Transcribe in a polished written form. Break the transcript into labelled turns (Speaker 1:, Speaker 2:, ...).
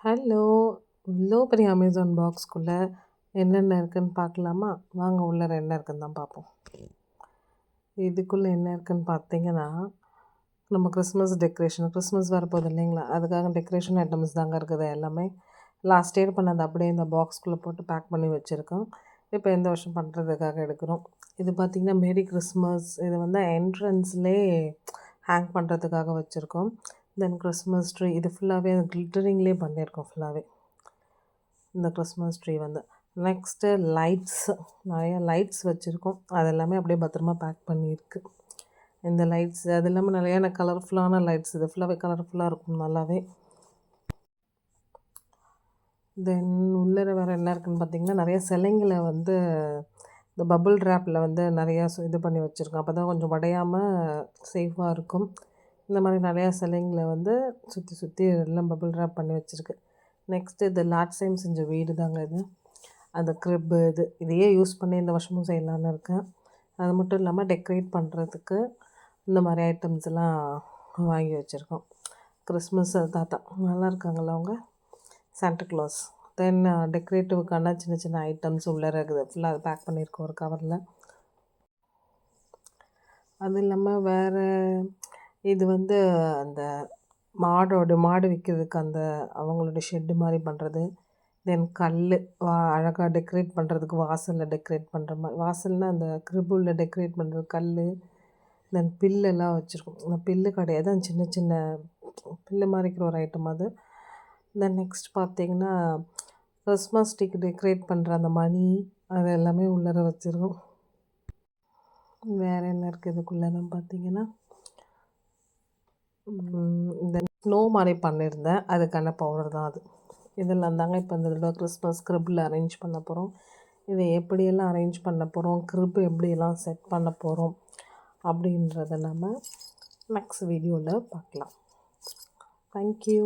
Speaker 1: Hello! இவ்ளோ பெரிய Amazon பாக்ஸ்க்குள்ள என்னென்ன இருக்குன்னு பார்க்கலாமா? வாங்க உள்ளார என்ன இருக்குன்னு தான் பார்ப்போம். இதுக்குள்ள என்ன இருக்குன்னு பார்த்தீங்கன்னா, நம்ம கிறிஸ்மஸ் வரப்போகுது இல்லைங்களா? அதுக்காக டெக்கரேஷன் ஐட்டம்ஸ் தாங்க இருக்குது எல்லாமே. லாஸ்ட் இயர் பண்ணது அப்படியே இந்த பாக்ஸ்க்குள்ள போட்டு பேக் பண்ணி வச்சுருக்கோம். இப்போ இந்த வருஷம் பண்ணுறதுக்காக எடுக்கிறோம். இது பார்த்தீங்கன்னா, மேரி கிறிஸ்மஸ். இது வந்து என்ட்ரன்ஸ்லேயே ஹேங் பண்ணுறதுக்காக வச்சுருக்கோம். தென் கிறிஸ்மஸ் ட்ரீ இது ஃபுல்லாகவே கிளிட்டரிங்லேயே பண்ணியிருக்கோம் ஃபுல்லாகவே. இந்த கிறிஸ்மஸ் ட்ரீ வந்து நெக்ஸ்ட்டு லைட்ஸ், நிறைய லைட்ஸ் வச்சுருக்கோம். அது எல்லாமே அப்படியே பத்திரமா பேக் பண்ணியிருக்கு. இந்த லைட்ஸ் அது இல்லாமல் நிறைய கலர்ஃபுல்லான லைட்ஸ், இது ஃபுல்லாகவே கலர்ஃபுல்லாக இருக்கும் நல்லாவே. தென் உள்ளே வேறு என்ன இருக்குதுன்னு பார்த்தீங்கன்னா, நிறைய சிலைங்களை வந்து இந்த பபுள் ட்ராப்பில் வந்து நிறையா இது பண்ணி வச்சுருக்கோம். அப்போ தான் கொஞ்சம் உடையாமல் சேஃபாக இருக்கும். இந்த மாதிரி நிறையா சிலைங்களை வந்து சுற்றி சுற்றி எல்லாம் பபுள் ட்ராப் பண்ணி வச்சுருக்கு. நெக்ஸ்ட்டு இது லாஸ்ட் டைம் செஞ்ச வீடு தாங்க இது. அந்த க்ரிப்பு இதையே யூஸ் பண்ணி இந்த வருஷமும் செய்யலான்னு இருக்கேன். அது மட்டும் இல்லாமல் டெக்கரேட் பண்ணுறதுக்கு இந்த மாதிரி ஐட்டம்ஸ் எல்லாம் வாங்கி வச்சுருக்கோம். கிறிஸ்மஸ் தாத்தா நல்லா இருக்காங்களா அவங்க? Santa class. தென் டெக்கரேட்டிவ்க்கான சின்ன சின்ன ஐட்டம்ஸ் உள்ளே இருக்குது. ஃபுல்லாக அதை பேக் பண்ணியிருக்கோம் ஒரு கவரில். அது இல்லாமல் வேறு இது வந்து அந்த மாடு விற்கிறதுக்கு அந்த அவங்களோட ஷெட்டு மாதிரி பண்ணுறது. தென் கல் அழகாக டெக்கரேட் பண்ணுறதுக்கு வாசலில் டெக்கரேட் பண்ணுற மாதிரி, வாசல்னால் அந்த கிரிபுள்ள டெக்கரேட் பண்ணுறது கல். தென் பில்லெல்லாம் வச்சுருக்கோம். அந்த பில்லு கிடையாது, அந்த சின்ன சின்ன பில்லு மாதிரி இருக்கிற ஒரு ஐட்டம் அது. தென் நெக்ஸ்ட் பார்த்திங்கன்னா, கிறிஸ்மஸ் ட்ரீக்கு டெக்கரேட் பண்ணுற அந்த மணி அது எல்லாமே உள்ளார வச்சுருக்கோம். வேறு என்ன இருக்குது இதுக்குள்ளேன்னு பார்த்தீங்கன்னா, இந்த ஸ்னோ மாதிரி பண்ணியிருந்தேன், அதுக்கான பவுடர் தான் அது. இதெல்லாம் தாங்க இப்போ இந்த தடவை கிறிஸ்மஸ் க்ரிப்பில் அரேஞ்ச் பண்ண போகிறோம். இதை எப்படியெல்லாம் அரேஞ்ச் பண்ண போகிறோம், க்ரிப் எப்படியெல்லாம் செட் பண்ண போகிறோம் அப்படின்றத நம்ம நெக்ஸ்ட் வீடியோவில் பார்க்கலாம். தேங்க்யூ.